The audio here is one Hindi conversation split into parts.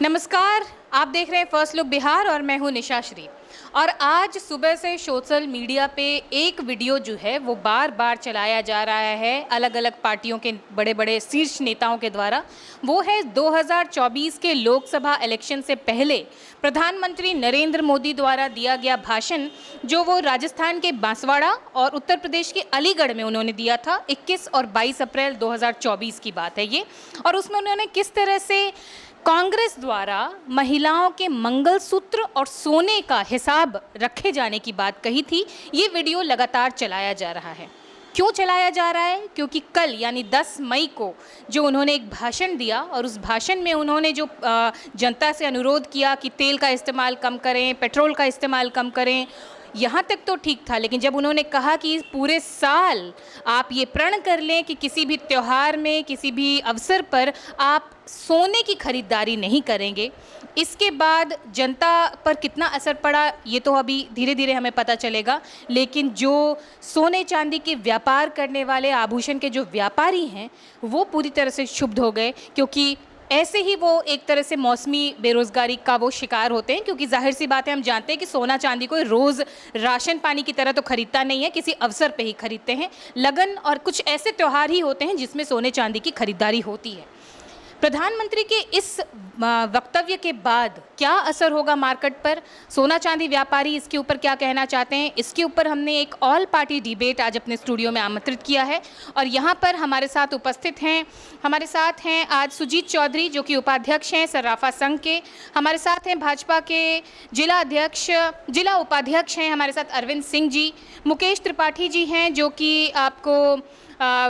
नमस्कार, आप देख रहे हैं फर्स्ट लुक बिहार और मैं हूं निशा श्री। और आज सुबह से सोशल मीडिया पे एक वीडियो जो है वो बार बार चलाया जा रहा है अलग अलग पार्टियों के बड़े बड़े शीर्ष नेताओं के द्वारा। वो है 2024 के लोकसभा इलेक्शन से पहले प्रधानमंत्री नरेंद्र मोदी द्वारा दिया गया भाषण, जो वो राजस्थान के बांसवाड़ा और उत्तर प्रदेश के अलीगढ़ में उन्होंने दिया था। 21 और 22 अप्रैल 2024 की बात है ये। और उसमें उन्होंने किस तरह से कांग्रेस द्वारा महिलाओं के मंगलसूत्र और सोने का हिसाब रखे जाने की बात कही थी। ये वीडियो लगातार चलाया जा रहा है। क्यों चलाया जा रहा है? क्योंकि कल यानी 10 मई को जो उन्होंने एक भाषण दिया और उस भाषण में उन्होंने जो जनता से अनुरोध किया कि तेल का इस्तेमाल कम करें, पेट्रोल का इस्तेमाल कम करें, यहाँ तक तो ठीक था। लेकिन जब उन्होंने कहा कि पूरे साल आप ये प्रण कर लें कि किसी भी त्यौहार में, किसी भी अवसर पर आप सोने की खरीदारी नहीं करेंगे, इसके बाद जनता पर कितना असर पड़ा ये तो अभी धीरे धीरे हमें पता चलेगा। लेकिन जो सोने चांदी के व्यापार करने वाले, आभूषण के जो व्यापारी हैं, वो पूरी तरह से क्षुब्ध हो गए, क्योंकि ऐसे ही वो एक तरह से मौसमी बेरोज़गारी का वो शिकार होते हैं। क्योंकि जाहिर सी बात है, हम जानते हैं कि सोना चांदी कोई रोज़ राशन पानी की तरह तो खरीदता नहीं है, किसी अवसर पे ही खरीदते हैं। लगन और कुछ ऐसे त्यौहार ही होते हैं जिसमें सोने चांदी की खरीदारी होती है। प्रधानमंत्री के इस वक्तव्य के बाद क्या असर होगा मार्केट पर, सोना चांदी व्यापारी इसके ऊपर क्या कहना चाहते हैं, इसके ऊपर हमने एक ऑल पार्टी डिबेट आज अपने स्टूडियो में आमंत्रित किया है। और यहाँ पर हमारे साथ उपस्थित हैं, हमारे साथ हैं आज सुजीत चौधरी जो कि उपाध्यक्ष हैं सर्राफा संघ के। हमारे साथ हैं भाजपा के जिला उपाध्यक्ष हैं हमारे साथ अरविंद सिंह जी। मुकेश त्रिपाठी जी हैं जो कि आपको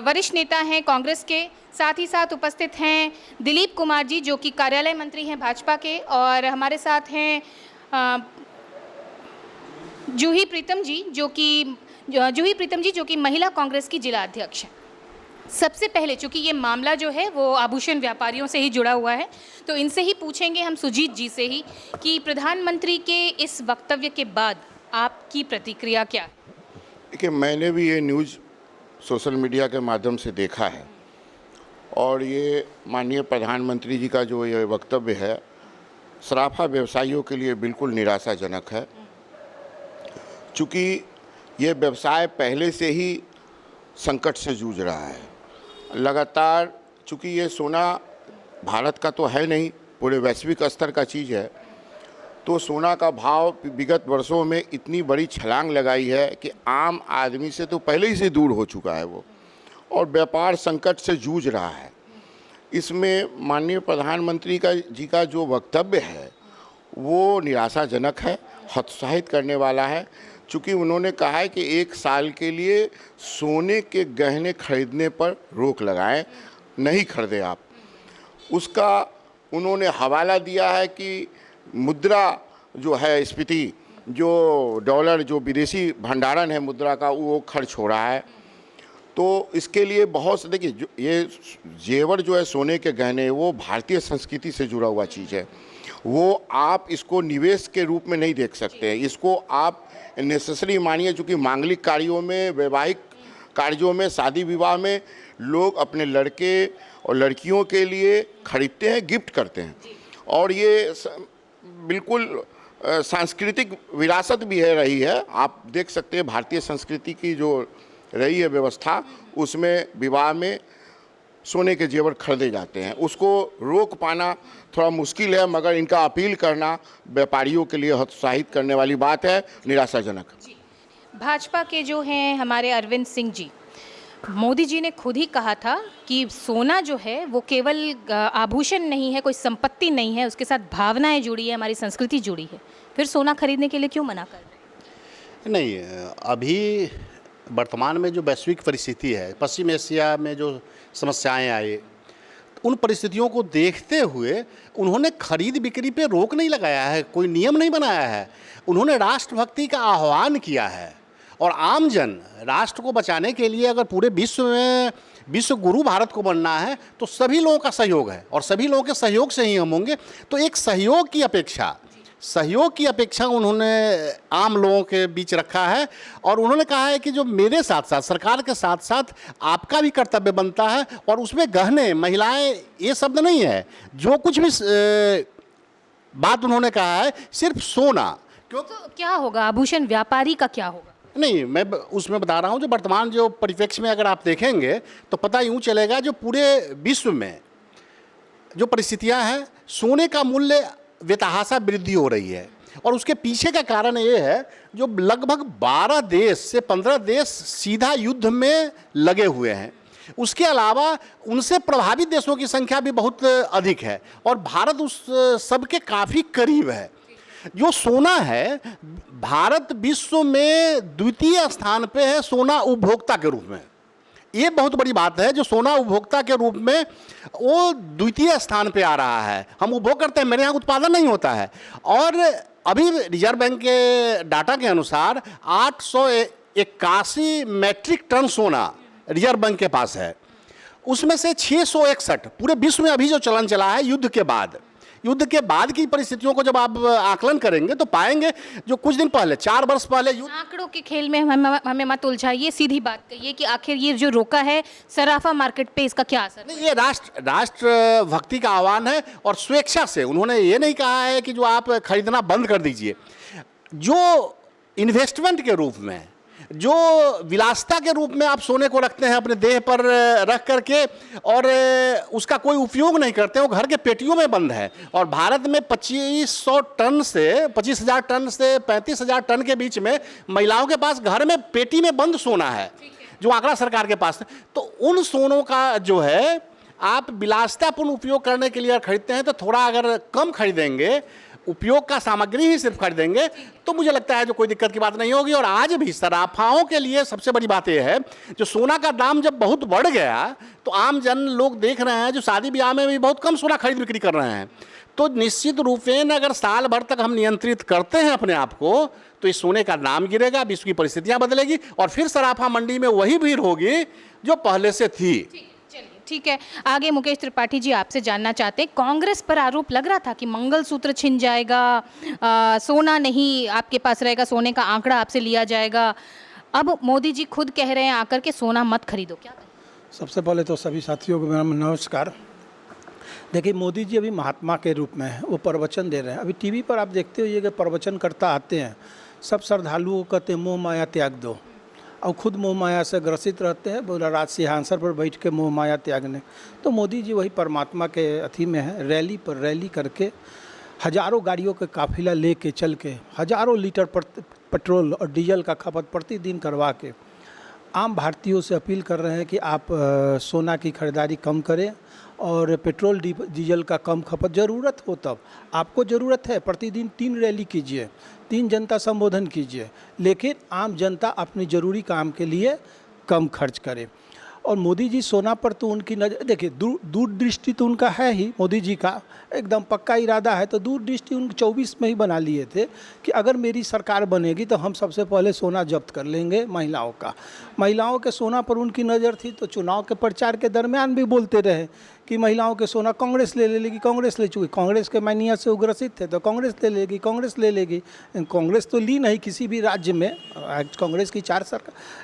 वरिष्ठ नेता हैं कांग्रेस के। साथ ही साथ उपस्थित हैं दिलीप कुमार जी जो कि कार्यालय मंत्री हैं भाजपा के। और हमारे साथ हैं जूही प्रीतम जी जो कि महिला कांग्रेस की जिला अध्यक्ष हैं। सबसे पहले चूँकि ये मामला जो है वो आभूषण व्यापारियों से ही जुड़ा हुआ है, तो इनसे ही पूछेंगे हम, सुजीत जी से ही, कि प्रधानमंत्री के इस वक्तव्य के बाद आपकी प्रतिक्रिया क्या है? देखिए, मैंने भी ये न्यूज़ सोशल मीडिया के माध्यम से देखा है और ये माननीय प्रधानमंत्री जी का जो ये वक्तव्य है सराफा व्यवसायियों के लिए बिल्कुल निराशाजनक है। चूँकि ये व्यवसाय पहले से ही संकट से जूझ रहा है लगातार। चूँकि ये सोना भारत का तो है नहीं, पूरे वैश्विक स्तर का चीज़ है, तो सोना का भाव विगत वर्षों में इतनी बड़ी छलांग लगाई है कि आम आदमी से तो पहले ही से दूर हो चुका है वो, और व्यापार संकट से जूझ रहा है। इसमें माननीय प्रधानमंत्री जी का जो वक्तव्य है वो निराशाजनक है, हतोत्साहित करने वाला है। चूँकि उन्होंने कहा है कि 1 साल के लिए सोने के गहने खरीदने पर रोक लगाएं, नहीं खरीदें आप। उसका उन्होंने हवाला दिया है कि मुद्रा जो है स्फीति, जो डॉलर, जो विदेशी भंडारण है मुद्रा का, वो खर्च हो रहा है। तो इसके लिए बहुत से, देखिए, ये जेवर जो है सोने के गहने, वो भारतीय संस्कृति से जुड़ा हुआ चीज़ है। वो आप इसको निवेश के रूप में नहीं देख सकते हैं, इसको आप नेसेसरी मानिए। चूँकि मांगलिक कार्यों में, वैवाहिक कार्यों में, शादी विवाह में लोग अपने लड़के और लड़कियों के लिए खरीदते हैं, गिफ्ट करते हैं। और ये बिल्कुल सांस्कृतिक विरासत भी है, रही है। आप देख सकते हैं भारतीय संस्कृति की जो रही है व्यवस्था, उसमें विवाह में सोने के जेवर खरीदे जाते हैं। उसको रोक पाना थोड़ा मुश्किल है, मगर इनका अपील करना व्यापारियों के लिए हतोत्साहित करने वाली बात है, निराशाजनक। भाजपा के जो हैं हमारे अरविंद सिंह जी, मोदी जी ने खुद ही कहा था कि सोना जो है वो केवल आभूषण नहीं है, कोई संपत्ति नहीं है, उसके साथ भावनाएं जुड़ी है, हमारी संस्कृति जुड़ी है। फिर सोना खरीदने के लिए क्यों मना कर रहे हैं? नहीं, अभी वर्तमान में जो वैश्विक परिस्थिति है, पश्चिम एशिया में जो समस्याएं आई, उन परिस्थितियों को देखते हुए उन्होंने खरीद बिक्री पे रोक नहीं लगाया है, कोई नियम नहीं बनाया है। उन्होंने राष्ट्रभक्ति का आह्वान किया है और आमजन राष्ट्र को बचाने के लिए अगर पूरे विश्व में विश्व गुरु भारत को बनना है तो सभी लोगों का सहयोग है और सभी लोगों के सहयोग से ही हम होंगे। तो एक सहयोग की अपेक्षा उन्होंने आम लोगों के बीच रखा है और उन्होंने कहा है कि जो मेरे साथ साथ, सरकार के साथ साथ आपका भी कर्तव्य बनता है। और उसमें गहने, महिलाएं, ये शब्द नहीं है, जो कुछ भी बात उन्होंने कहा है सिर्फ सोना। क्यों? तो क्या होगा, आभूषण व्यापारी का क्या होगा? नहीं, मैं उसमें बता रहा हूँ जो वर्तमान जो परिप्रेक्ष्य में अगर आप देखेंगे तो पता यूँ चलेगा जो पूरे विश्व में जो परिस्थितियाँ हैं, सोने का मूल्य बेतहाशा वृद्धि हो रही है। और उसके पीछे का कारण ये है जो लगभग 12 देश से 15 देश सीधा युद्ध में लगे हुए हैं। उसके अलावा उनसे प्रभावित देशों की संख्या भी बहुत अधिक है और भारत उस सबके काफ़ी करीब है। जो सोना है, भारत विश्व में द्वितीय स्थान पे है सोना उपभोक्ता के रूप में। ये बहुत बड़ी बात है, जो सोना उपभोक्ता के रूप में वो द्वितीय स्थान पे आ रहा है। हम उपभोग करते हैं, मेरे यहाँ उत्पादन नहीं होता है। और अभी रिजर्व बैंक के डाटा के अनुसार 881 मैट्रिक टन सोना रिजर्व बैंक के पास है। उसमें से 661 पूरे विश्व में अभी जो चलन चला है युद्ध के बाद की परिस्थितियों को जब आप आकलन करेंगे तो पाएंगे जो कुछ दिन पहले 4 वर्ष पहले आंकड़ों के खेल में हमें मत उलझाइए, सीधी बात कहिए कि आखिर ये जो रोका है सराफा मार्केट पे, इसका क्या असर? नहीं, ये राष्ट्र भक्ति का आह्वान है और स्वेच्छा से उन्होंने ये नहीं कहा है कि जो आप खरीदना बंद कर दीजिए। जो इन्वेस्टमेंट के रूप में, जो विलासिता के रूप में आप सोने को रखते हैं अपने देह पर रख करके और उसका कोई उपयोग नहीं करते, वो घर के पेटियों में बंद है। और भारत में 2500 टन से 25,000 टन से 35,000 टन के बीच में महिलाओं के पास घर में पेटी में बंद सोना है, जो आंकड़ा सरकार के पास है। तो उन सोनों का जो है आप विलासितापूर्ण उपयोग करने के लिए खरीदते हैं तो थोड़ा अगर कम खरीदेंगे, उपयोग का सामग्री ही सिर्फ खरीदेंगे, तो मुझे लगता है जो कोई दिक्कत की बात नहीं होगी। और आज भी सराफाओं के लिए सबसे बड़ी बात यह है, जो सोना का दाम जब बहुत बढ़ गया तो आम जन लोग देख रहे हैं जो शादी ब्याह में भी बहुत कम सोना खरीद बिक्री कर रहे हैं। तो निश्चित रूपेण अगर साल भर तक हम नियंत्रित करते हैं अपने आप को तो इस सोने का दाम गिरेगा, विश्व की परिस्थितियाँ बदलेगी और फिर सराफा मंडी में वही भीड़ होगी जो पहले से थी। ठीक है, आगे मुकेश त्रिपाठी जी आपसे जानना चाहते हैं, कांग्रेस पर आरोप लग रहा था कि मंगलसूत्र छिन जाएगा, सोना नहीं आपके पास रहेगा, सोने का आंकड़ा आपसे लिया जाएगा। अब मोदी जी खुद कह रहे हैं आकर के सोना मत खरीदो, क्या करें? सबसे पहले तो सभी साथियों को मेरा नमस्कार। देखिए, मोदी जी अभी महात्मा के रूप में है, वो प्रवचन दे रहे हैं। अभी टीवी पर आप देखते हो कि प्रवचनकर्ता आते हैं, सब श्रद्धालुओं को कहते हैं मोह माया त्याग दो, और खुद मोह माया से ग्रसित रहते हैं, बोला राज सिंहासन पर बैठ के मोह माया त्यागने। तो मोदी जी वही परमात्मा के अथी में है, रैली पर रैली करके हजारों गाड़ियों के काफिला लेके चल के हजारों लीटर पेट्रोल और डीजल का खपत प्रतिदिन करवा के आम भारतीयों से अपील कर रहे हैं कि आप सोना की खरीदारी कम करें और पेट्रोल डीजल का कम खपत, ज़रूरत हो तब। आपको ज़रूरत है प्रतिदिन 3 रैली कीजिए, 3 जनता संबोधन कीजिए, लेकिन आम जनता अपनी ज़रूरी काम के लिए कम खर्च करे। और मोदी जी सोना पर तो उनकी नज़र, देखिए दूरदृष्टि तो उनका है ही, मोदी जी का एकदम पक्का इरादा है। तो दूरदृष्टि उन 24 में ही बना लिए थे कि अगर मेरी सरकार बनेगी तो हम सबसे पहले सोना जब्त कर लेंगे महिलाओं के सोना पर उनकी नज़र थी। तो चुनाव के प्रचार के दरमियान भी बोलते रहे कि महिलाओं के सोना कांग्रेस ले लेगी, कांग्रेस ले चुकी, कांग्रेस के मैनिया से उग्रसित थे तो कांग्रेस ले लेगी। कांग्रेस तो ली नहीं किसी भी राज्य में, कांग्रेस की 4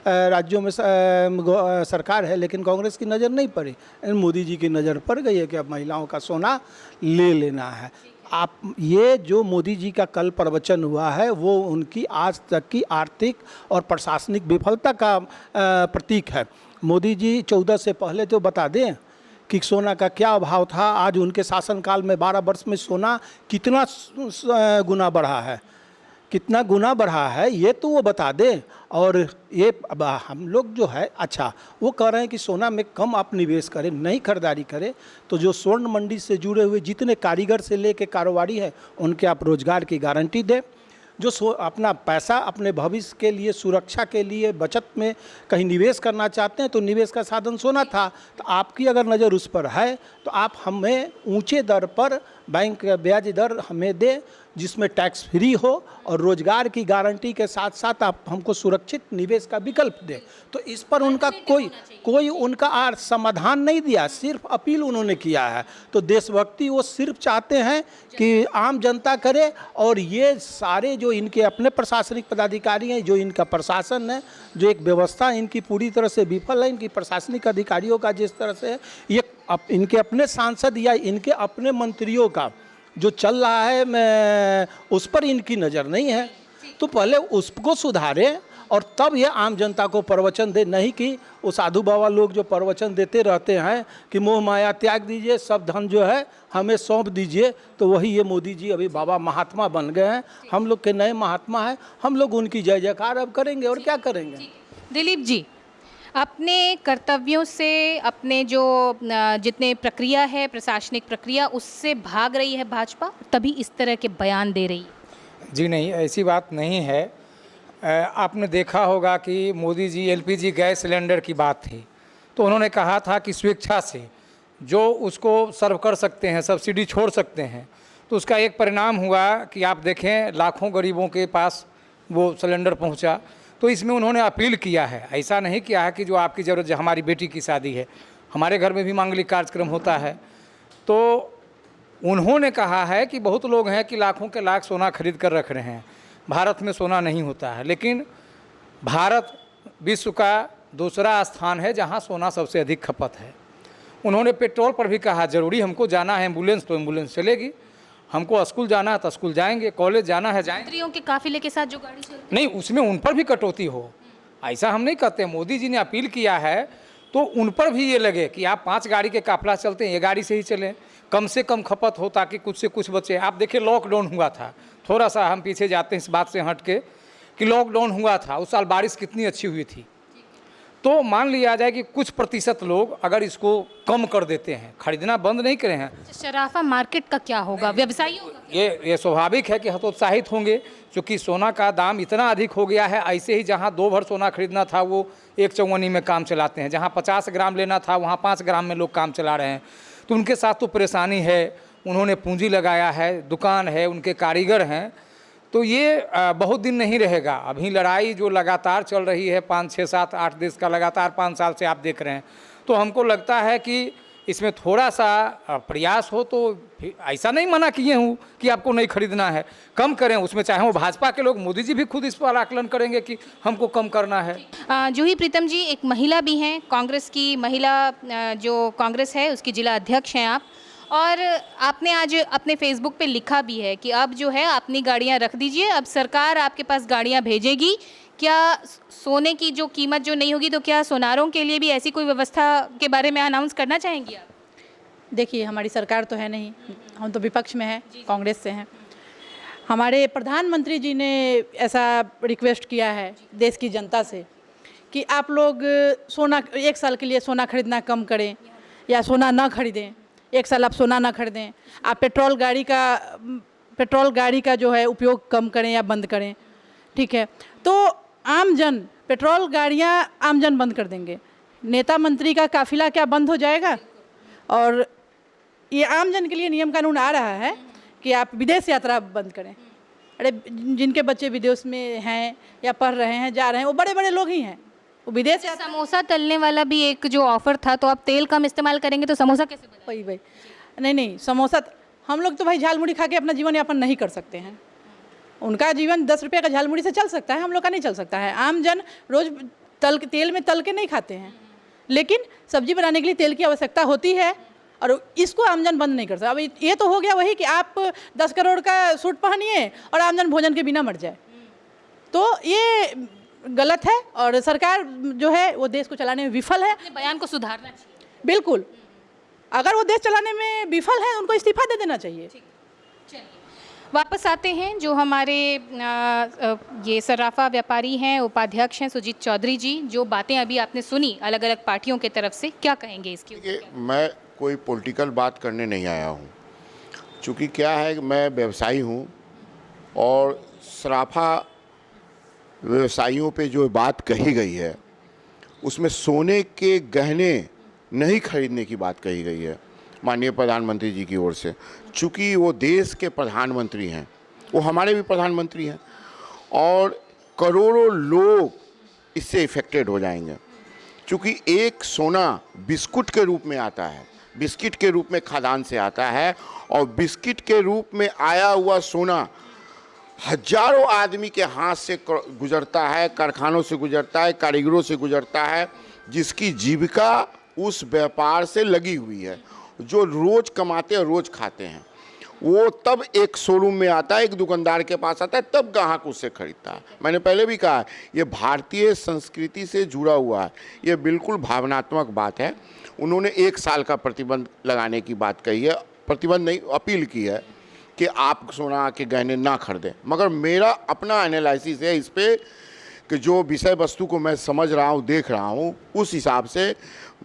राज्यों में सरकार है, लेकिन कांग्रेस की नज़र नहीं पड़ी। मोदी जी की नज़र पड़ गई है कि अब महिलाओं का सोना ले लेना है। आप ये जो मोदी जी का कल प्रवचन हुआ है वो उनकी आज तक की आर्थिक और प्रशासनिक विफलता का प्रतीक है। मोदी जी 14 से पहले तो बता दें कि सोना का क्या भाव था, आज उनके शासनकाल में 12 वर्ष में सोना कितना गुना बढ़ा है ये तो वो बता दें। और ये अब हम लोग जो है अच्छा वो कह रहे हैं कि सोना में कम आप निवेश करें, नई खरीदारी करें। तो जो स्वर्ण मंडी से जुड़े हुए जितने कारीगर से लेके कारोबारी हैं उनके आप रोजगार की गारंटी दें। जो अपना पैसा अपने भविष्य के लिए, सुरक्षा के लिए, बचत में कहीं निवेश करना चाहते हैं तो निवेश का साधन सोना था। तो आपकी अगर नज़र उस पर है तो आप हमें ऊंचे दर पर बैंक ब्याज दर हमें दें जिसमें टैक्स फ्री हो और रोजगार की गारंटी के साथ साथ आप हमको सुरक्षित निवेश का विकल्प दें। तो इस पर उनका कोई उनका समाधान नहीं दिया, सिर्फ अपील उन्होंने किया है। तो देशभक्ति वो सिर्फ चाहते हैं कि आम जनता करे। और ये सारे जो इनके अपने प्रशासनिक पदाधिकारी हैं, जो इनका प्रशासन है, जो एक व्यवस्था इनकी पूरी तरह से विफल है, इनकी प्रशासनिक अधिकारियों का जिस तरह से ये इनके अपने सांसद या इनके अपने मंत्रियों का जो चल रहा है मैं उस पर इनकी नज़र नहीं है। तो पहले उसको सुधारें और तब ये आम जनता को प्रवचन दे, नहीं कि वो साधु बाबा लोग जो प्रवचन देते रहते हैं कि मोह माया त्याग दीजिए, सब धन जो है हमें सौंप दीजिए। तो वही ये मोदी जी अभी बाबा महात्मा बन गए हैं, हम लोग के नए महात्मा हैं, हम लोग उनकी जय जयकार अब करेंगे और क्या करेंगे। दिलीप जी, अपने कर्तव्यों से, अपने जो जितने प्रक्रिया है, प्रशासनिक प्रक्रिया, उससे भाग रही है भाजपा, तभी इस तरह के बयान दे रही है। जी नहीं, ऐसी बात नहीं है। आपने देखा होगा कि Modi ji LPG gas cylinder की बात थी तो उन्होंने कहा था कि स्वेच्छा से जो उसको सर्व कर सकते हैं, सब्सिडी छोड़ सकते हैं। तो उसका एक परिणाम हुआ कि आप देखें लाखों गरीबों के पास वो सिलेंडर पहुंचा। तो इसमें उन्होंने अपील किया है, ऐसा नहीं किया है कि जो आपकी ज़रूरत, हमारी बेटी की शादी है, हमारे घर में भी मांगलिक कार्यक्रम होता है, तो उन्होंने कहा है कि बहुत लोग हैं कि लाखों के लाख सोना खरीद कर रख रहे हैं, भारत में सोना नहीं होता है। लेकिन भारत विश्व का दूसरा स्थान है जहां सोना सबसे अधिक खपत है। उन्होंने पेट्रोल पर भी कहा, ज़रूरी हमको जाना है एम्बुलेंस तो एम्बुलेंस चलेगी, हमको स्कूल जाना है तो स्कूल जाएंगे, कॉलेज जाना है जाएंगे। मंत्रियों के काफिले के साथ जो गाड़ी चलती नहीं, उसमें उन पर भी कटौती हो, ऐसा हम नहीं कहते। मोदी जी ने अपील किया है तो उन पर भी ये लगे कि आप 5 गाड़ी के काफिला चलते हैं, ये गाड़ी से ही चलें, कम से कम खपत हो ताकि कुछ से कुछ बचे। आप देखिए लॉकडाउन हुआ था, थोड़ा सा हम पीछे जाते हैं इस बात से हट के कि लॉकडाउन हुआ था, उस साल बारिश कितनी अच्छी हुई थी। तो मान लिया जाए कि कुछ प्रतिशत लोग अगर इसको कम कर देते हैं, खरीदना बंद नहीं करे हैं। शराफा मार्केट का क्या होगा, व्यवसायियों का? ये स्वाभाविक है कि हतोत्साहित होंगे, क्योंकि सोना का दाम इतना अधिक हो गया है। ऐसे ही जहां 2 भर सोना खरीदना था वो 1 चौवन्नी में काम चलाते हैं, जहां 50 ग्राम लेना था वहां 5 ग्राम में लोग काम चला रहे हैं। तो उनके साथ तो परेशानी है, उन्होंने पूंजी लगाया है, दुकान है, उनके कारीगर हैं, तो ये बहुत दिन नहीं रहेगा। अभी लड़ाई जो लगातार चल रही है 5, 6, 7, 8 देश का लगातार 5 साल से आप देख रहे हैं, तो हमको लगता है कि इसमें थोड़ा सा प्रयास हो। तो ऐसा नहीं मना किए हूँ कि आपको नहीं खरीदना है, कम करें उसमें, चाहे वो भाजपा के लोग, मोदी जी भी खुद इस पर आकलन करेंगे कि हमको कम करना है। जूही प्रीतम जी एक महिला भी हैं, कांग्रेस की महिला, जो कांग्रेस है उसकी जिला अध्यक्ष हैं आप, और आपने आज अपने फेसबुक पे लिखा भी है कि अब जो है अपनी गाड़ियां रख दीजिए, अब सरकार आपके पास गाड़ियां भेजेगी। क्या सोने की जो कीमत जो नहीं होगी, तो क्या सोनारों के लिए भी ऐसी कोई व्यवस्था के बारे में अनाउंस करना चाहेंगी आप? देखिए, हमारी सरकार तो है नहीं, हम तो विपक्ष में हैं, कांग्रेस से हैं। हमारे प्रधानमंत्री जी ने ऐसा रिक्वेस्ट किया है देश की जनता से कि आप लोग सोना 1 साल के लिए सोना खरीदना कम करें या सोना ना खरीदें, 1 साल आप सोना ना खरीदें। आप पेट्रोल गाड़ी का जो है उपयोग कम करें या बंद करें, ठीक है। तो आमजन, पेट्रोल गाड़ियाँ आमजन बंद कर देंगे, नेता मंत्री का काफिला क्या बंद हो जाएगा? और ये आमजन के लिए नियम कानून आ रहा है कि आप विदेश यात्रा बंद करें। अरे जिनके बच्चे विदेश में हैं या पढ़ रहे हैं, जा रहे हैं, वो बड़े बड़े लोग ही हैं, वो विदेश यात्रा। समोसा तलने वाला भी एक जो ऑफर था, तो आप तेल कम इस्तेमाल करेंगे तो समोसा कैसे बनाएंगे? भाई नहीं, समोसा हम लोग तो भाई झालमुड़ी खा के अपना जीवन यापन नहीं कर सकते हैं। उनका जीवन 10 रुपये का झालमुड़ी से चल सकता है, हम लोग का नहीं चल सकता है। आमजन रोज तेल में तल के नहीं खाते हैं, लेकिन सब्जी बनाने के लिए तेल की आवश्यकता होती है, और इसको आमजन बंद नहीं कर सकता। अब ये तो हो गया वही कि आप 10 करोड़ का सूट पहनिए और आमजन भोजन के बिना मर जाए, तो ये गलत है। और सरकार जो है वो देश को चलाने में विफल है। बयान को सुधारना चाहिए। बिल्कुल, अगर वो देश चलाने में विफल है उनको इस्तीफा दे देना चाहिए। चलिए वापस आते हैं, जो हमारे ये सर्राफा व्यापारी हैं, उपाध्यक्ष हैं सुजीत चौधरी जी। जो बातें अभी आपने सुनी अलग अलग पार्टियों के तरफ से, क्या कहेंगे इसके ऊपर? मैं कोई पॉलिटिकल बात करने नहीं आया हूँ, क्योंकि क्या है कि मैं व्यवसायी हूँ, और सराफा व्यवसायियों पे जो बात कही गई है उसमें सोने के गहने नहीं खरीदने की बात कही गई है माननीय प्रधानमंत्री जी की ओर से। चूँकि वो देश के प्रधानमंत्री हैं, वो हमारे भी प्रधानमंत्री हैं, और करोड़ों लोग इससे इफ़ेक्टेड हो जाएंगे। चूँकि एक सोना बिस्कुट के रूप में आता है, बिस्किट के रूप में खादान से आता है, और बिस्किट के रूप में आया हुआ सोना हजारों आदमी के हाथ से गुजरता है, कारखानों से गुजरता है, कारीगरों से गुजरता है, जिसकी जीविका उस व्यापार से लगी हुई है, जो रोज़ कमाते और रोज़ खाते हैं। वो तब एक शोरूम में आता है, एक दुकानदार के पास आता है, तब ग्राहक उससे खरीदता है। मैंने पहले भी कहा ये भारतीय संस्कृति से जुड़ा हुआ है, ये बिल्कुल भावनात्मक बात है। उन्होंने 1 साल का प्रतिबंध लगाने की बात कही है, प्रतिबंध नहीं, अपील की है कि आप सोना के गहने ना खरीदें। मगर मेरा अपना एनालिसिस है इस पर कि जो विषय वस्तु को मैं समझ रहा हूँ, देख रहा हूँ, उस हिसाब से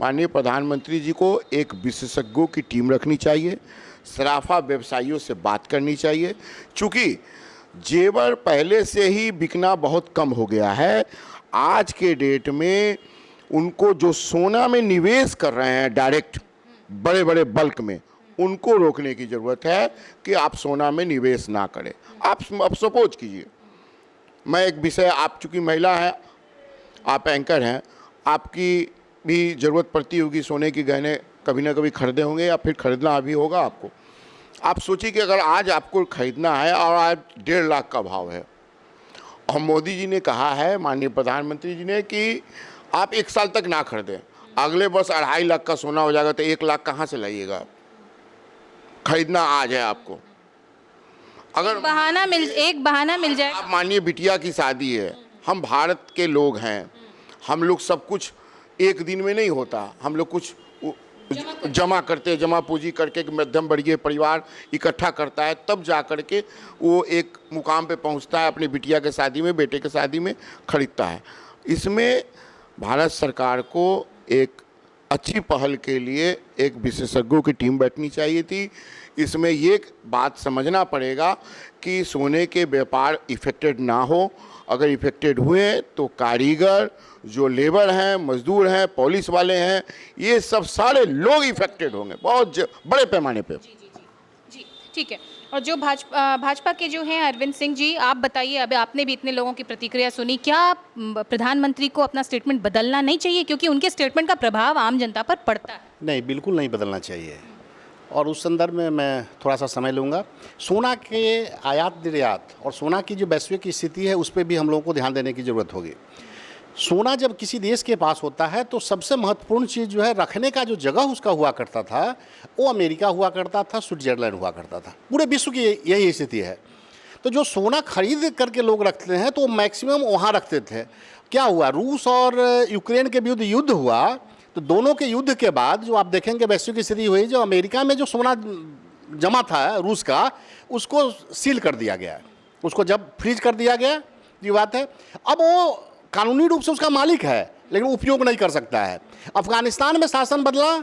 माननीय प्रधानमंत्री जी को एक विशेषज्ञों की टीम रखनी चाहिए, सराफा व्यवसायियों से बात करनी चाहिए। चूँकि जेवर पहले से ही बिकना बहुत कम हो गया है, आज के डेट में उनको जो सोना में निवेश कर रहे हैं डायरेक्ट बड़े बड़े बल्क में, उनको रोकने की ज़रूरत है कि आप सोना में निवेश ना करें। आप सपोज कीजिए, मैं एक विषय, आप चूँकि महिला हैं, आप एंकर हैं, आपकी भी ज़रूरत पड़ती होगी सोने के गहने, कभी ना कभी खरीदे होंगे या फिर खरीदना अभी होगा आपको। आप सोचिए कि अगर आज आपको खरीदना है और आज 1.5 लाख का भाव है और मोदी जी ने कहा है, माननीय प्रधानमंत्री जी ने, कि आप 1 साल तक ना खरीदें, अगले वर्ष 2.5 लाख का सोना हो जाएगा, तो 1 लाख कहाँ से लाइएगा? खरीदना आज है आपको। अगर एक बहाना मिल जाए। आप मानिए बिटिया की शादी है, हम भारत के लोग हैं, हम लोग सब कुछ एक दिन में नहीं होता, हम लोग कुछ जमा करते हैं, जमा पूंजी करके मध्यम वर्गीय परिवार इकट्ठा करता है, तब जा कर के वो एक मुकाम पे पहुंचता है, अपनी बिटिया के शादी में, बेटे के शादी में खरीदता है। इसमें भारत सरकार को एक अच्छी पहल के लिए एक विशेषज्ञों की टीम बैठनी चाहिए थी। इसमें ये बात समझना पड़ेगा कि सोने के व्यापार इफेक्टेड ना हो, अगर इफेक्टेड हुए तो कारीगर, जो लेबर हैं, मजदूर हैं, पुलिस वाले हैं, ये सब सारे लोग इफेक्टेड होंगे बहुत बड़े पैमाने पे। जी ठीक है। और जो भाजपा के जो हैं अरविंद सिंह जी, आप बताइए, अभी आपने भी इतने लोगों की प्रतिक्रिया सुनी, क्या प्रधानमंत्री को अपना स्टेटमेंट बदलना नहीं चाहिए, क्योंकि उनके स्टेटमेंट का प्रभाव आम जनता पर पड़ता है? नहीं, बिल्कुल नहीं बदलना चाहिए। और उस संदर्भ में मैं थोड़ा सा समय लूँगा। सोना के आयात निर्यात और सोना की जो वैश्विक स्थिति है, उस पर भी हम लोगों को ध्यान देने की ज़रूरत होगी। सोना जब किसी देश के पास होता है तो सबसे महत्वपूर्ण चीज़ जो है, रखने का जो जगह उसका हुआ करता था, वो अमेरिका हुआ करता था, स्विट्ज़रलैंड हुआ करता था। पूरे विश्व की यही स्थिति है। तो जो सोना खरीद करके लोग रखते हैं तो मैक्सिमम वहाँ रखते थे। क्या हुआ, रूस और यूक्रेन के विरुद्ध युद्ध हुआ, तो दोनों के युद्ध के बाद जो आप देखेंगे वैश्विक स्थिति हुई, जो अमेरिका में जो सोना जमा था रूस का, उसको सील कर दिया गया, उसको जब फ्रीज कर दिया गया, ये बात है। अब वो कानूनी रूप से उसका मालिक है, लेकिन उपयोग नहीं कर सकता है। अफगानिस्तान में शासन बदला,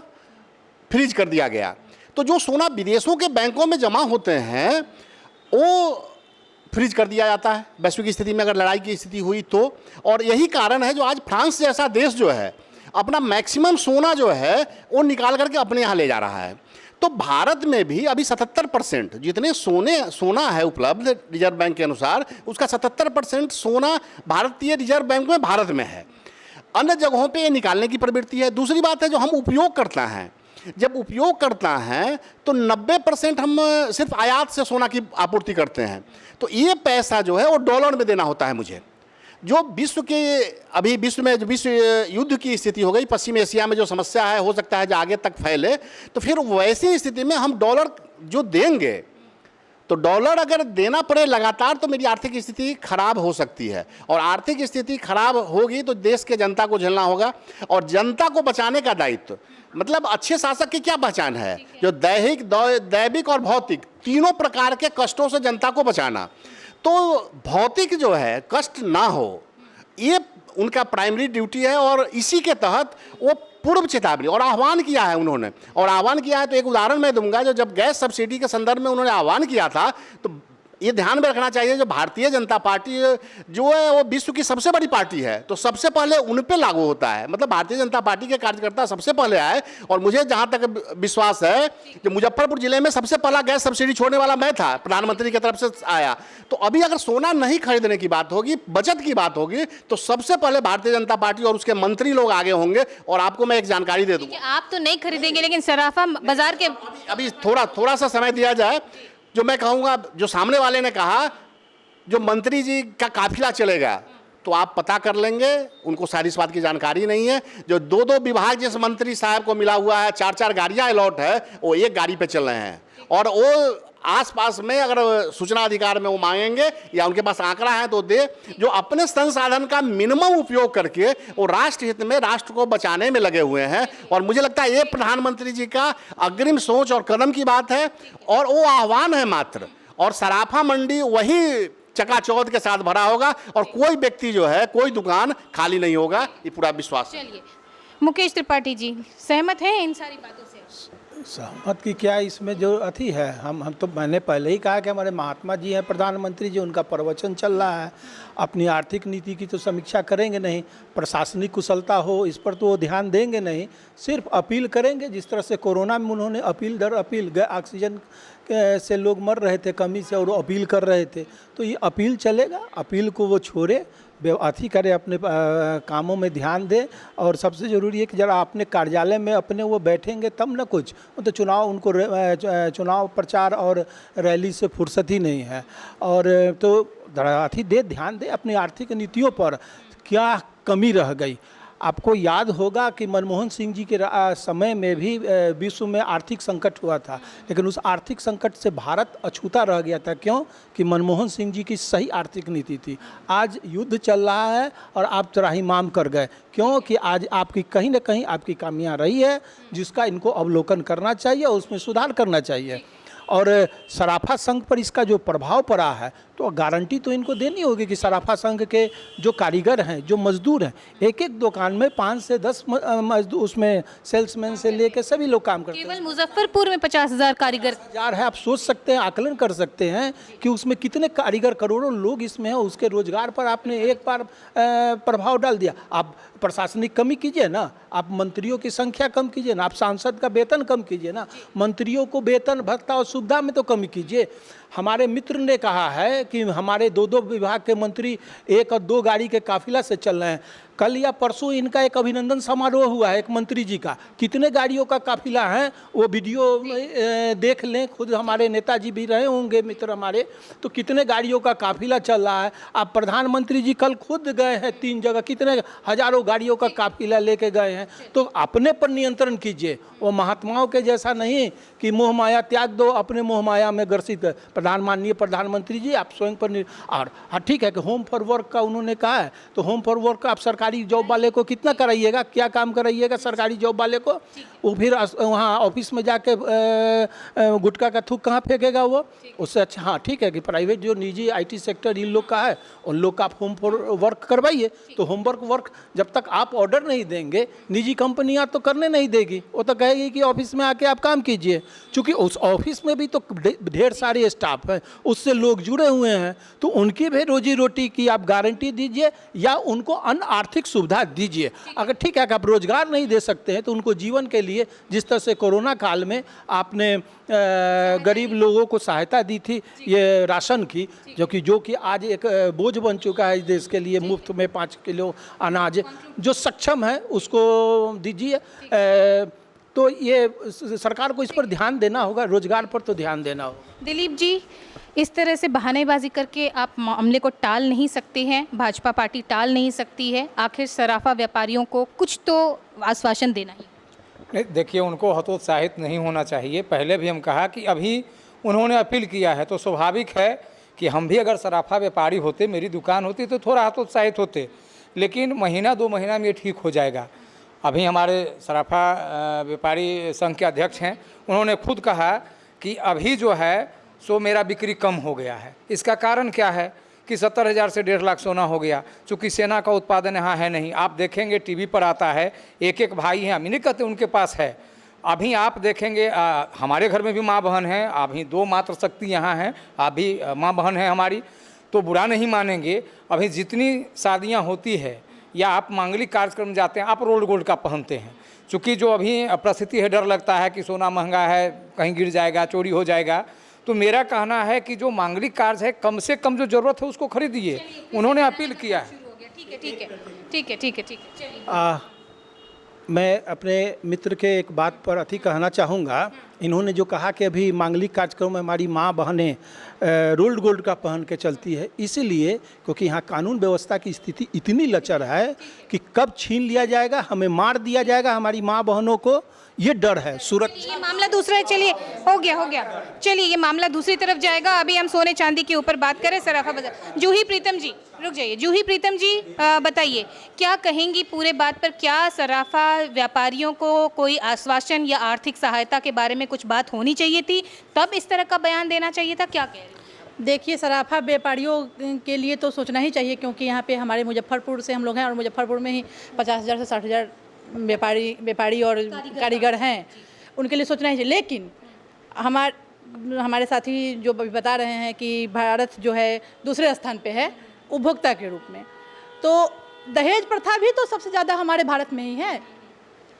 फ्रीज कर दिया गया। तो जो सोना विदेशों के बैंकों में जमा होते हैं वो फ्रीज कर दिया जाता है वैश्विक स्थिति में, अगर लड़ाई की स्थिति हुई तो। और यही कारण है जो आज फ्रांस जैसा देश जो है अपना मैक्सिमम सोना जो है वो निकाल करके अपने यहाँ ले जा रहा है। तो भारत में भी अभी 77% जितने सोना है उपलब्ध रिजर्व बैंक के अनुसार, उसका 77% सोना भारतीय रिजर्व बैंक में भारत में है। अन्य जगहों पे ये निकालने की प्रवृत्ति है। दूसरी बात है, जो हम उपयोग करता है, जब उपयोग करता है तो 90% हम सिर्फ आयात से सोना की आपूर्ति करते हैं। तो ये पैसा जो है वो डॉलर में देना होता है मुझे। जो विश्व के अभी विश्व में जो विश्व युद्ध की स्थिति हो गई, पश्चिम एशिया में जो समस्या है, हो सकता है जो आगे तक फैले, तो फिर वैसी स्थिति में हम डॉलर जो देंगे, तो डॉलर अगर देना पड़े लगातार, तो मेरी आर्थिक स्थिति खराब हो सकती है। और आर्थिक स्थिति खराब होगी तो देश के जनता को झेलना होगा। और जनता को बचाने का दायित्व, मतलब अच्छे शासक की क्या पहचान है, जो दैविक और भौतिक तीनों प्रकार के कष्टों से जनता को बचाना। तो भौतिक जो है कष्ट ना हो, ये उनका प्राइमरी ड्यूटी है। और इसी के तहत वो पूर्व चेतावनी और आह्वान किया है उन्होंने। और आह्वान किया है तो एक उदाहरण मैं दूंगा, जो जब गैस सब्सिडी के संदर्भ में उन्होंने आह्वान किया था, तो ये ध्यान में रखना चाहिए, जो भारतीय जनता पार्टी जो है वो विश्व की सबसे बड़ी पार्टी है, तो सबसे पहले उन पे लागू होता है। मतलब भारतीय जनता पार्टी के कार्यकर्ता सबसे पहले आए। और मुझे जहाँ तक विश्वास है कि मुजफ्फरपुर जिले में सबसे पहला गैस सब्सिडी छोड़ने वाला मैं था, प्रधानमंत्री की तरफ से आया। तो अभी अगर सोना नहीं खरीदने की बात होगी, बचत की बात होगी, तो सबसे पहले भारतीय जनता पार्टी और उसके मंत्री लोग आगे होंगे। और आपको मैं एक जानकारी दे दूँ, आप तो नहीं खरीदेंगे, लेकिन सराफा बाजार के अभी थोड़ा सा समय दिया जाए। जो मैं कहूँगा, जो सामने वाले ने कहा जो मंत्री जी का काफिला चलेगा, तो आप पता कर लेंगे, उनको सारी इस बात की जानकारी नहीं है। जो 2-2 विभाग जिस मंत्री साहब को मिला हुआ है, 4-4 गाड़ियाँ अलॉट है, वो एक गाड़ी पे चल रहे हैं। और वो आसपास में अगर सूचना अधिकार में वो मांगेंगे या उनके पास आंकड़ा है तो दे, जो अपने संसाधन का मिनिमम उपयोग करके वो राष्ट्र हित में, राष्ट्र को बचाने में लगे हुए हैं। और मुझे लगता है ये प्रधानमंत्री जी का अग्रिम सोच और कदम की बात है, और वो आह्वान है मात्र। और सराफा मंडी वही चकाचौंध के साथ भरा होगा और कोई व्यक्ति जो है, कोई दुकान खाली नहीं होगा, ये पूरा विश्वास है। चलिए, मुकेश त्रिपाठी जी सहमत हैं इन सारी बातों से? सहमत की क्या, इसमें जो अथी है, हम तो मैंने पहले ही कहा कि हमारे महात्मा जी हैं प्रधानमंत्री जी, उनका प्रवचन चल रहा है। अपनी आर्थिक नीति की तो समीक्षा करेंगे नहीं, प्रशासनिक कुशलता हो इस पर तो वो ध्यान देंगे नहीं, सिर्फ अपील करेंगे। जिस तरह से कोरोना में उन्होंने अपील दर अपील, ऑक्सीजन से लोग मर रहे थे कमी से और अपील कर रहे थे, तो ये अपील चलेगा। अपील को वो छोड़े, अथी करे, अपने कामों में ध्यान दे। और सबसे ज़रूरी है कि जरा अपने कार्यालय में अपने वो बैठेंगे तब ना कुछ, तो चुनाव उनको चुनाव प्रचार और रैली से फुर्सत ही नहीं है। और तो अथी दे, ध्यान दे अपनी आर्थिक नीतियों पर, क्या कमी रह गई। आपको याद होगा कि मनमोहन सिंह जी के समय में भी विश्व में आर्थिक संकट हुआ था, लेकिन उस आर्थिक संकट से भारत अछूता रह गया था। क्यों? कि मनमोहन सिंह जी की सही आर्थिक नीति थी। आज युद्ध चल रहा है और आप त्राहिमाम कर गए। क्यों? कि आज आपकी कहीं ना कहीं आपकी खामियां रही है, जिसका इनको अवलोकन करना चाहिए और उसमें सुधार करना चाहिए। और सराफा संघ पर इसका जो प्रभाव पड़ा है, तो गारंटी तो इनको देनी होगी कि सराफा संघ के जो कारीगर हैं, जो मजदूर हैं, एक एक दुकान में 5 से 10 मजदूर, उसमें सेल्समैन से लेके सभी लोग काम करते हैं। केवल मुजफ्फरपुर में 50,000 कारीगर है। आप सोच सकते हैं, आकलन कर सकते हैं कि उसमें कितने कारीगर, करोड़ों लोग इसमें हैं। उसके रोजगार पर आपने एक बार प्रभाव डाल दिया। आप प्रशासनिक कमी कीजिए ना, आप मंत्रियों की संख्या कम कीजिए ना, आप सांसद का वेतन कम कीजिए ना, मंत्रियों को वेतन भत्ता और सुविधा में तो कमी कीजिए। हमारे मित्र ने कहा है कि हमारे 2-2 विभाग के मंत्री 1 और 2 गाड़ी के काफिला से चल रहे हैं। कल या परसों इनका एक अभिनंदन समारोह हुआ है एक मंत्री जी का, कितने गाड़ियों का काफिला है वो वीडियो देख लें, खुद हमारे नेताजी भी रहे होंगे मित्र हमारे, तो कितने गाड़ियों का काफिला चल रहा है। आप प्रधानमंत्री जी कल खुद गए हैं 3 जगह, कितने हजारों गाड़ियों का काफिला लेके गए हैं। तो अपने पर नियंत्रण कीजिए, वो महात्माओं के जैसा नहीं कि मोह माया त्याग दो, अपने मोह माया में ग्रसित। माननीय प्रधानमंत्री जी आप स्वयं पर और हाँ ठीक है कि होम फॉर वर्क का उन्होंने कहा है, तो होम फॉर वर्क का आप सरकारी जॉब वाले को कितना कराइएगा, क्या काम कराइएगा सरकारी जॉब वाले को? वो फिर वहाँ ऑफिस में जाके गुटखा का थूक कहाँ फेंकेगा वो? उससे अच्छा हाँ ठीक है कि प्राइवेट जो निजी IT सेक्टर इन लोग का है, उन लोग का आप होम फॉर वर्क करवाइए। तो होम वर्क जब तक आप ऑर्डर नहीं देंगे, निजी कंपनियां तो करने नहीं देगी, वो तो कहेगी कि ऑफिस में आके आप काम कीजिए। चूँकि उस ऑफिस में भी तो ढेर सारे स्टाफ हैं, उससे लोग जुड़े हुए हैं, तो उनकी भी रोजी रोटी की आप गारंटी दीजिए या उनको अन्य आर्थिक सुविधा दीजिए। अगर ठीक है कि आप रोजगार नहीं दे सकते हैं, तो उनको जीवन के लिए जिस तरह से कोरोना काल में आपने गरीब लोगों को सहायता दी थी ये राशन की, जो कि आज एक बोझ बन चुका है इस देश के लिए, मुफ्त में 5 किलो अनाज जो सक्षम है उसको दीजिए। तो ये सरकार को इस पर ध्यान देना होगा, रोजगार पर तो ध्यान देना होगा। दिलीप जी, इस तरह से बहानेबाजी करके आप मामले को टाल नहीं सकते हैं, भाजपा पार्टी टाल नहीं सकती है। आखिर सराफा व्यापारियों को कुछ तो आश्वासन देना ही। नहीं देखिए, उनको हतोत्साहित नहीं होना चाहिए। पहले भी हम कहा कि अभी उन्होंने अपील किया है, तो स्वाभाविक है कि हम भी अगर सराफा व्यापारी होते, मेरी दुकान होती, तो थोड़ा हतोत्साहित होते। लेकिन महीना 2 महीना में ये ठीक हो जाएगा। अभी हमारे सराफा व्यापारी संघ के अध्यक्ष हैं, उन्होंने खुद कहा कि अभी जो है सो मेरा बिक्री कम हो गया है। इसका कारण क्या है कि 70,000 से 1.5 लाख सोना हो गया, चूँकि सेना का उत्पादन यहाँ है नहीं। आप देखेंगे टीवी पर आता है, एक भाई हैं, हम नहीं कहते उनके पास है। अभी आप देखेंगे हमारे घर में भी माँ बहन हैं, अभी 2 मात्र शक्ति यहाँ हैं, आप भी माँ बहन है हमारी, तो बुरा नहीं मानेंगे। अभी जितनी शादियाँ होती है या आप मांगलिक कार्यक्रम जाते हैं, आप रोल्ड गोल्ड का पहनते हैं। चूँकि जो अभी परिस्थिति है, डर लगता है कि सोना महंगा है, कहीं गिर जाएगा, चोरी हो जाएगा। तो मेरा कहना है कि जो मांगलिक कार्य है, कम से कम जो ज़रूरत है उसको खरीदिए। उन्होंने अपील किया है। ठीक है। मैं अपने मित्र के एक बात पर कहना चाहूँगा इन्होंने जो कहा कि अभी मांगलिक कार्यक्रम में हमारी माँ बहनें रोल्ड गोल्ड का पहन के चलती है, इसीलिए क्योंकि यहाँ कानून व्यवस्था की स्थिति इतनी लचर है कि कब छीन लिया जाएगा, हमें मार दिया जाएगा, हमारी माँ बहनों को ये डर है। सुरक्षा ये मामला दूसरा है, चलिए हो गया। चलिए ये मामला दूसरी तरफ जाएगा। अभी हम सोने चांदी के ऊपर बात करें। सराफा बाजार, जूही प्रीतम जी रुक जाइए। जूही प्रीतम जी बताइए क्या कहेंगी पूरे बात पर? क्या सराफा व्यापारियों को कोई आश्वासन या आर्थिक सहायता के बारे में कुछ बात होनी चाहिए थी, तब इस तरह का बयान देना चाहिए था? क्या कह रहे हैं? देखिए, सराफा व्यापारियों के लिए तो सोचना ही चाहिए, क्योंकि यहाँ पे हमारे मुजफ्फरपुर से हम लोग हैं और मुजफ्फरपुर में ही 50,000 से 60,000 व्यापारी और कारीगर हैं, उनके लिए सोचना ही चाहिए। लेकिन हमारे साथी जो अभी बता रहे हैं कि भारत जो है दूसरे स्थान पे है उपभोक्ता के रूप में, तो दहेज प्रथा भी तो सबसे ज़्यादा हमारे भारत में ही है।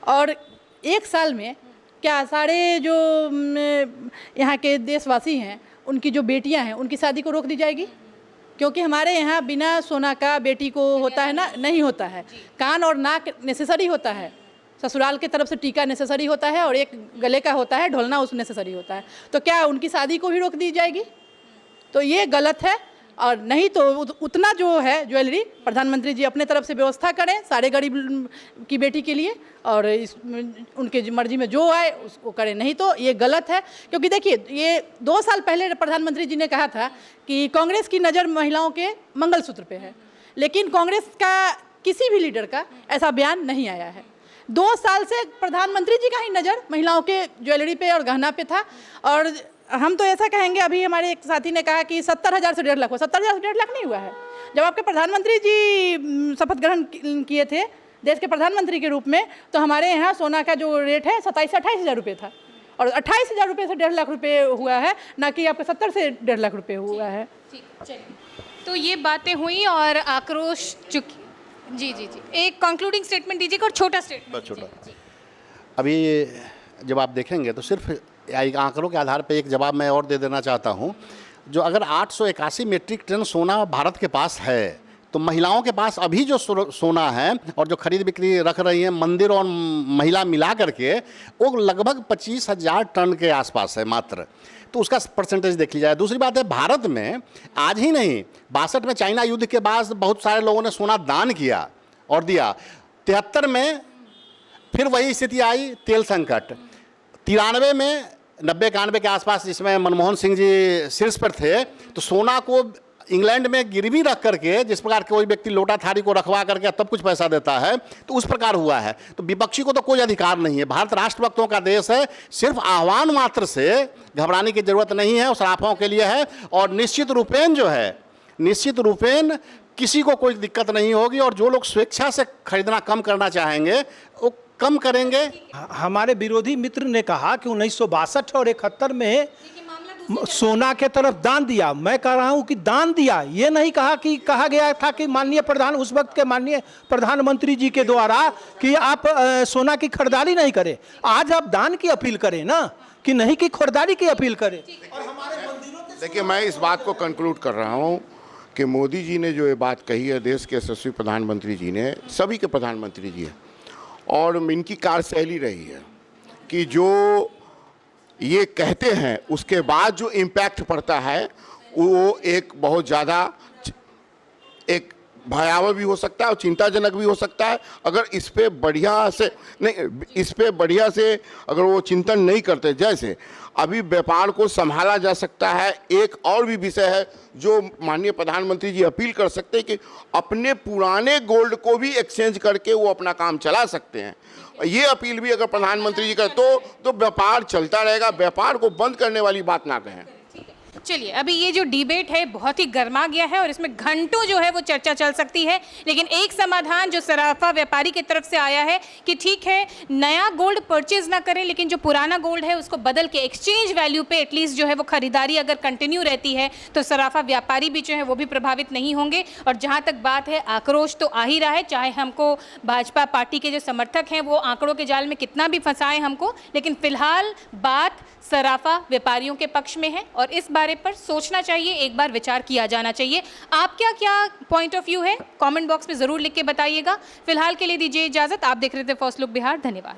और एक साल में क्या सारे जो यहाँ के देशवासी हैं, उनकी जो बेटियाँ हैं, उनकी शादी को रोक दी जाएगी? क्योंकि हमारे यहाँ बिना सोना का बेटी को होता है ना, नहीं होता है। कान और नाक नेसेसरी होता है, ससुराल की तरफ से टीका नेसेसरी होता है, और एक गले का होता है ढोलना, उस नेसेसरी होता है। तो क्या उनकी शादी को भी रोक दी जाएगी? तो ये गलत है। और नहीं तो उतना जो है ज्वेलरी प्रधानमंत्री जी अपने तरफ से व्यवस्था करें सारे गरीब की बेटी के लिए, और उनके मर्जी में जो आए उसको करें, नहीं तो ये गलत है। क्योंकि देखिए, ये 2 साल पहले प्रधानमंत्री जी ने कहा था कि कांग्रेस की नज़र महिलाओं के मंगलसूत्र पे है, लेकिन कांग्रेस का किसी भी लीडर का ऐसा बयान नहीं आया है। 2 साल से प्रधानमंत्री जी का ही नज़र महिलाओं के ज्वेलरी पे और गहना पे था। और हम तो ऐसा कहेंगे, अभी हमारे एक साथी ने कहा कि 70,000 से 1.5 लाख हुआ। 70,000 से 1.5 लाख नहीं हुआ है। जब आपके प्रधानमंत्री जी शपथ ग्रहण किए थे देश के प्रधानमंत्री के रूप में, तो हमारे यहाँ सोना का जो रेट है 27 से 28,000 रुपये था, और 28,000 रुपये से 1.5 लाख रुपये हुआ है, ना कि आपके 70 से 1.5 लाख रुपये हुआ है। ठीक, चलिए तो ये बातें हुई और आक्रोश चुकी। जी, एक कंक्लूडिंग स्टेटमेंट दीजिएगा और छोटा स्टेटमेंट। छोटा अभी जब आप देखेंगे तो सिर्फ आंकड़ों के आधार पर एक जवाब मैं और दे देना चाहता हूं। जो अगर 881 मीट्रिक टन सोना भारत के पास है, तो महिलाओं के पास अभी जो सोना है और जो खरीद बिक्री रख रही हैं मंदिर और महिला मिला करके, वो लगभग 25,000 टन के आसपास है मात्र। तो उसका परसेंटेज देख लीजिए। दूसरी बात है, भारत में आज ही नहीं, 62 में चाइना युद्ध के बाद बहुत सारे लोगों ने सोना दान किया और दिया। 73 में फिर वही स्थिति आई, तेल संकट। 93 में 90-91 के आसपास, जिसमें मनमोहन सिंह जी शीर्ष पर थे, तो सोना को इंग्लैंड में गिरवी रख करके, जिस प्रकार कोई व्यक्ति लोटा थारी को रखवा करके तब कुछ पैसा देता है, तो उस प्रकार हुआ है। तो विपक्षी को तो कोई अधिकार नहीं है। भारत राष्ट्रभक्तों का देश है। सिर्फ आह्वान मात्र से घबराने की जरूरत नहीं है, उस सराफों के लिए है। और निश्चित रूपेण जो है, निश्चित रूपेण किसी को कोई दिक्कत नहीं होगी। और जो लोग स्वेच्छा से खरीदना कम करना चाहेंगे वो कम करेंगे। हमारे विरोधी मित्र ने कहा कि 1962 और 71 में सोना के तरफ दान दिया। मैं कह रहा हूं कि दान दिया, ये नहीं कहा कि कहा गया था कि माननीय उस वक्त के माननीय प्रधानमंत्री जी के द्वारा कि आप सोना की खरीदारी नहीं करें। आज आप दान की अपील करें ना, कि नहीं कि खरीदारी की अपील करें। देखिए, मैं इस बात को कंक्लूड कर रहा हूं कि मोदी जी ने जो ये बात कही है, देश के यशस्वी प्रधानमंत्री जी ने, सभी के प्रधानमंत्री जी हैं, और इनकी कार्यशैली रही है कि जो ये कहते हैं उसके बाद जो इम्पैक्ट पड़ता है वो एक बहुत ज़्यादा एक भयावह भी हो सकता है और चिंताजनक भी हो सकता है। अगर इस पे बढ़िया से अगर वो चिंतन नहीं करते, जैसे अभी व्यापार को संभाला जा सकता है। एक और भी विषय है जो माननीय प्रधानमंत्री जी अपील कर सकते हैं कि अपने पुराने गोल्ड को भी एक्सचेंज करके वो अपना काम चला सकते हैं। ये अपील भी अगर प्रधानमंत्री जी करें तो व्यापार चलता रहेगा। व्यापार को बंद करने वाली बात ना कहें। चलिए, अभी ये जो डिबेट है बहुत ही गर्मा गया है और इसमें घंटों जो है वो चर्चा चल सकती है, लेकिन एक समाधान जो सराफा व्यापारी की तरफ से आया है कि ठीक है, नया गोल्ड परचेज ना करें, लेकिन जो पुराना गोल्ड है उसको बदल के एक्सचेंज वैल्यू पे एटलीस्ट जो है वो खरीदारी अगर कंटिन्यू रहती है तो सराफा व्यापारी भी जो है वो भी प्रभावित नहीं होंगे। और जहाँ तक बात है, आक्रोश तो आ ही रहा है, चाहे हमको भाजपा पार्टी के जो समर्थक हैं वो आंकड़ों के जाल में कितना भी फंसाएं हमको, लेकिन फिलहाल बात सराफा व्यापारियों के पक्ष में है और इस बारे पर सोचना चाहिए, एक बार विचार किया जाना चाहिए। आपका क्या पॉइंट ऑफ व्यू है, कमेंट बॉक्स में ज़रूर लिख के बताइएगा। फिलहाल के लिए दीजिए इजाज़त। आप देख रहे थे फर्स्ट लुक बिहार। धन्यवाद।